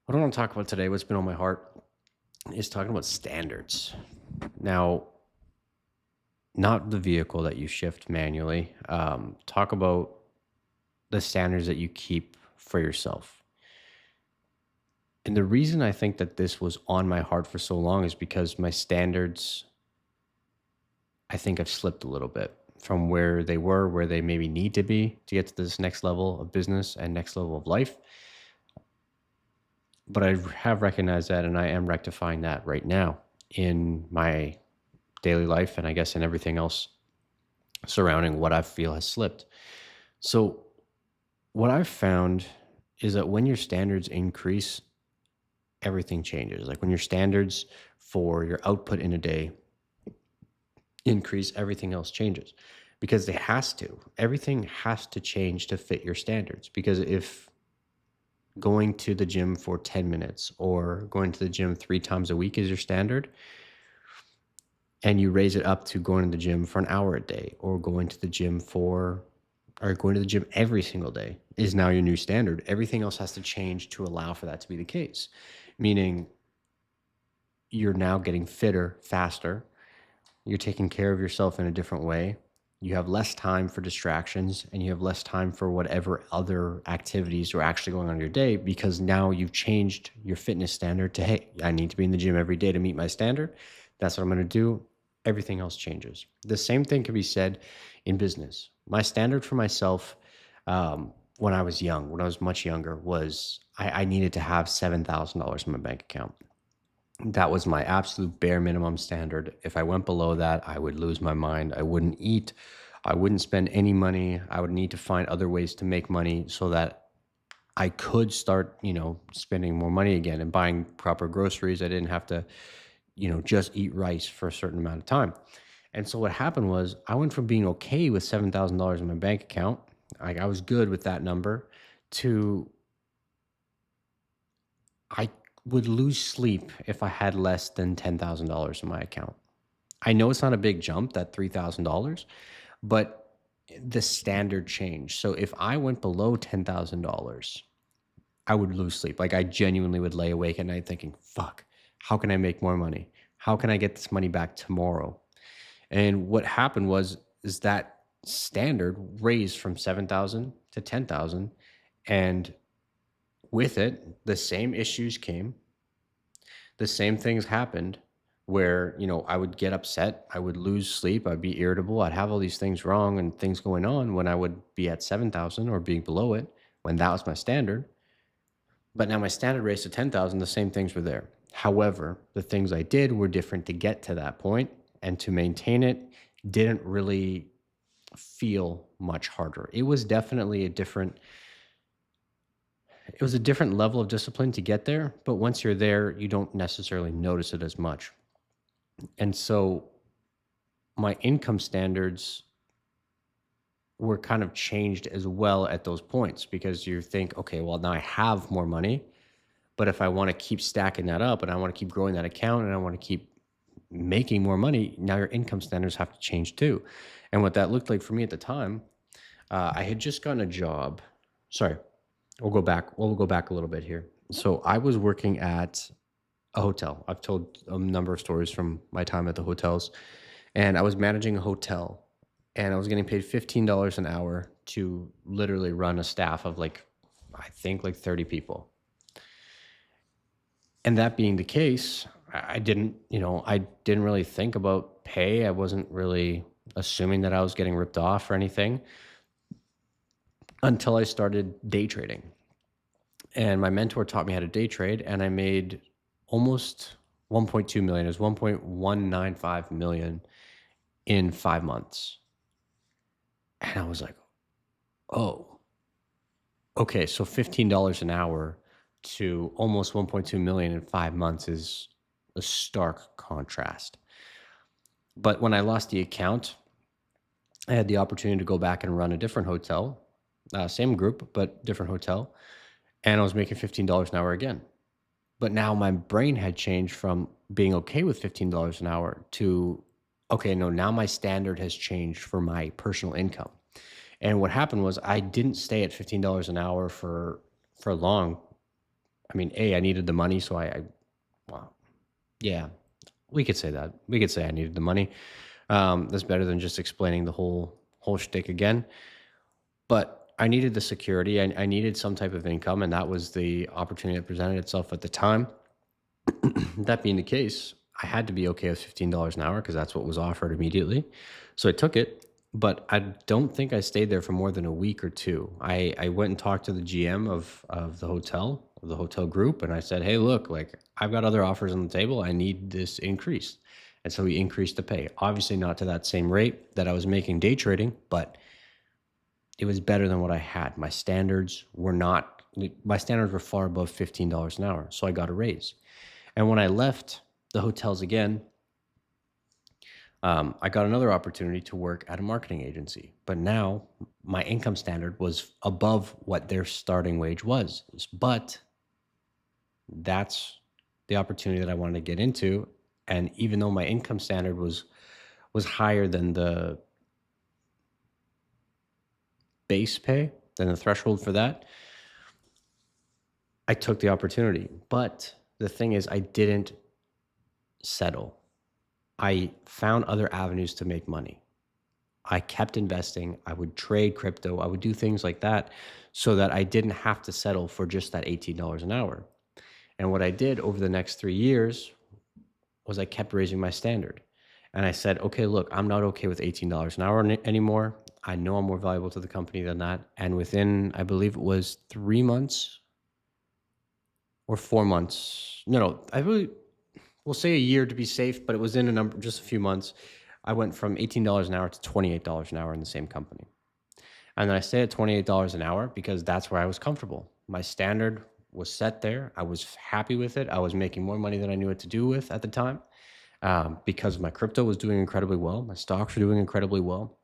What I want to talk about today, what's been on my heart, is talking about standards. Now, not the vehicle that you shift manually. Talk about the standards that you keep for yourself. And the reason I think that this was on my heart for so long is because my standards, I think I've slipped a little bit from where they were, where they maybe need to be to get to this next level of business and next level of life. But I have recognized that and I am rectifying that right now in my daily life and I guess in everything else surrounding what I feel has slipped. So, what I've found is that when your standards increase, everything changes. Like when your standards for your output in a day increase, everything else changes because it has to. Everything has to change to fit your standards. Because if going to the gym for 10 minutes or going to the gym 3 times a week is your standard, and you raise it up to going to the gym for an hour a day or going to the gym every single day is now your new standard. Everything else has to change to allow for that to be the case. Meaning you're now getting fitter faster. You're taking care of yourself in a different way. You have less time for distractions and you have less time for whatever other activities are actually going on in your day because now you've changed your fitness standard to, hey, I need to be in the gym every day to meet my standard. That's what I'm going to do. Everything else changes. The same thing can be said in business. My standard for myself when I was young, when I was much younger, was I needed to have $7,000 in my bank account. That was my absolute bare minimum standard. If I went below that, I would lose my mind. I wouldn't eat. I wouldn't spend any money. I would need to find other ways to make money so that I could start, spending more money again and buying proper groceries. I didn't have to, just eat rice for a certain amount of time. And so what happened was I went from being okay with $7,000 in my bank account, like I was good with that number, to I would lose sleep if I had less than $10,000 in my account. I know it's not a big jump, that $3,000, but the standard changed. So if I went below $10,000, I would lose sleep. Like I genuinely would lay awake at night thinking, fuck, how can I make more money? How can I get this money back tomorrow? And what happened is that standard raised from 7,000 to 10,000, and with it the same issues came, the same things happened where, I would get upset, I would lose sleep, I'd be irritable, I'd have all these things wrong and things going on when I would be at 7,000 or being below it when that was my standard. But now my standard raised to 10,000, the same things were there. However, the things I did were different to get to that point, and to maintain it didn't really feel much harder. It was a different level of discipline to get there, but once you're there, you don't necessarily notice it as much. And so my income standards were kind of changed as well at those points because you think, okay, well, now I have more money, but if I want to keep stacking that up and I want to keep growing that account and I want to keep making more money, now your income standards have to change too. And what that looked like for me at the time, I had just gotten a job. Sorry, we'll go back. We'll go back a little bit here. So I was working at a hotel. I've told a number of stories from my time at the hotels, and I was managing a hotel, and I was getting paid $15 an hour to literally run a staff of I think 30 people. And that being the case, I didn't really think about pay. I wasn't really assuming that I was getting ripped off or anything until I started day trading. And my mentor taught me how to day trade, and I made almost 1.2 million. It was 1.195 million in 5 months. And I was like, oh, okay. So $15 an hour to almost 1.2 million in 5 months is a stark contrast. But when I lost the account, I had the opportunity to go back and run a different hotel, same group, but different hotel. And I was making $15 an hour again. But now my brain had changed from being okay with $15 an hour to, okay, no, now my standard has changed for my personal income. And what happened was I didn't stay at $15 an hour for long. I mean, I needed the money, so well, yeah, we could say that. We could say I needed the money. That's better than just explaining the whole shtick again. But I needed the security. I needed some type of income, and that was the opportunity that presented itself at the time. That being the case, I had to be okay with $15 an hour because that's what was offered immediately. So I took it, but I don't think I stayed there for more than a week or two. I went and talked to the GM of the hotel group, and I said, hey, look, like I've got other offers on the table. I need this increase. And so he increased the pay. Obviously, not to that same rate that I was making day trading, but it was better than what I had. My standards were far above $15 an hour. So I got a raise. And when I left the hotels again, I got another opportunity to work at a marketing agency. But now my income standard was above what their starting wage was. But that's the opportunity that I wanted to get into. And even though my income standard was higher than the base pay, than the threshold for that, I took the opportunity. But the thing is, I didn't settle. I found other avenues to make money. I kept investing. I would trade crypto. I would do things like that so that I didn't have to settle for just that $18 an hour. And what I did over the next 3 years was I kept raising my standard. And I said, okay, look, I'm not okay with $18 an hour anymore. I know I'm more valuable to the company than that. And within, I believe it was 3 months or 4 months. No, we'll say a year to be safe, but it was in just a few months. I went from $18 an hour to $28 an hour in the same company. And then I stayed at $28 an hour because that's where I was comfortable. My standard was set there. I was happy with it. I was making more money than I knew what to do with at the time because my crypto was doing incredibly well. My stocks were doing incredibly well.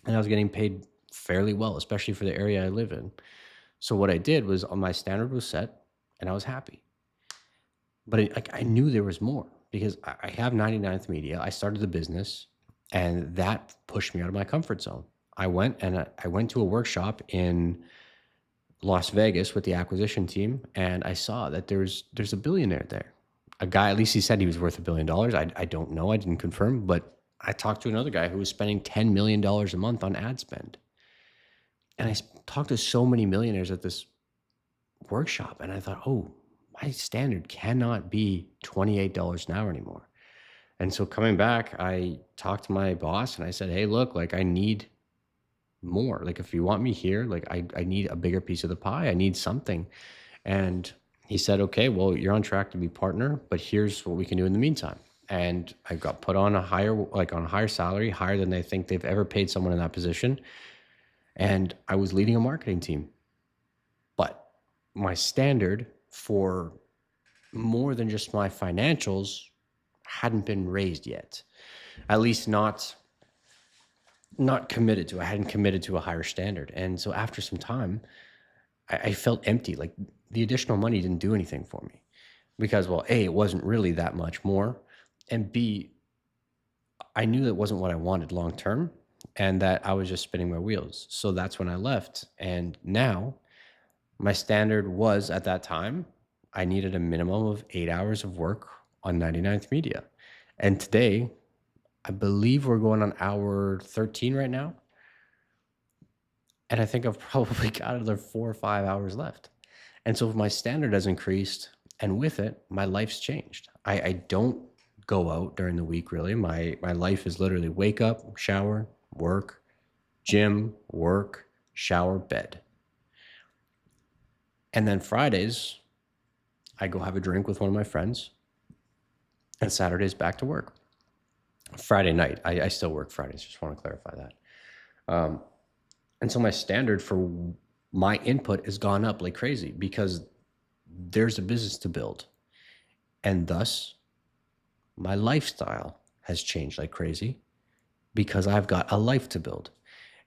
And I was getting paid fairly well, especially for the area I live in. So what I did was my standard was set and I was happy. But I knew there was more because I have 99th Media. I started the business and that pushed me out of my comfort zone. I went to a workshop in Las Vegas with the acquisition team, and I saw that there's a billionaire there. A guy, at least he said he was worth $1 billion. I don't know. I didn't confirm, but I talked to another guy who was spending $10 million a month on ad spend. And I talked to so many millionaires at this workshop, and I thought, oh, my standard cannot be $28 an hour anymore. And so coming back, I talked to my boss and I said, hey, look, like I need more. Like if you want me here, like I need a bigger piece of the pie. I need something. And he said, okay, well, you're on track to be partner, but here's what we can do in the meantime. And I got put on a higher salary, higher than they think they've ever paid someone in that position. And I was leading a marketing team. But my standard for more than just my financials hadn't been raised yet. At least not committed to. I hadn't committed to a higher standard. And so after some time, I felt empty. Like the additional money didn't do anything for me because, well, A, it wasn't really that much more. And B, I knew that wasn't what I wanted long term and that I was just spinning my wheels. So that's when I left. And now my standard was at that time, I needed a minimum of 8 hours of work on 99th Media. And today, I believe we're going on hour 13 right now. And I think I've probably got another 4 or 5 hours left. And so my standard has increased. And with it, my life's changed. I don't go out during the week, really. My life is literally wake up, shower, work, gym, work, shower, bed. And then Fridays, I go have a drink with one of my friends. And Saturdays, back to work. Friday night, I still work Fridays. Just want to clarify that. And so my standard for my input has gone up like crazy because there's a business to build. And thus, my lifestyle has changed like crazy because I've got a life to build.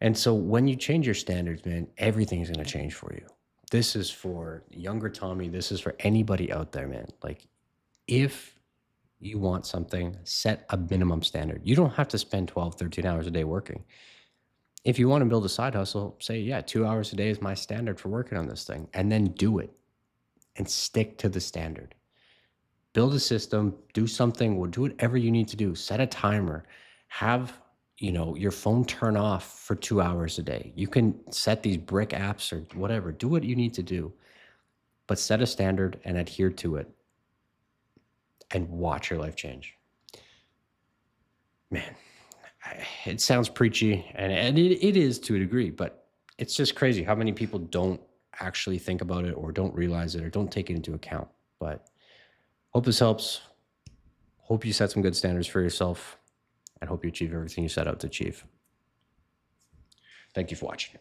And so when you change your standards, man, everything is going to change for you. This is for younger Tommy. This is for anybody out there, man. Like if you want something, set a minimum standard. You don't have to spend 12, 13 hours a day working. If you want to build a side hustle, say, yeah, 2 hours a day is my standard for working on this thing, and then do it. and stick to the standard. Build a system, do something, or do whatever you need to do. Set a timer. Have, your phone turn off for 2 hours a day. You can set these brick apps or whatever. Do what you need to do, but set a standard and adhere to it and watch your life change. Man, it sounds preachy, and it is to a degree, but it's just crazy how many people don't actually think about it or don't realize it or don't take it into account. But hope this helps. Hope you set some good standards for yourself and hope you achieve everything you set out to achieve. Thank you for watching.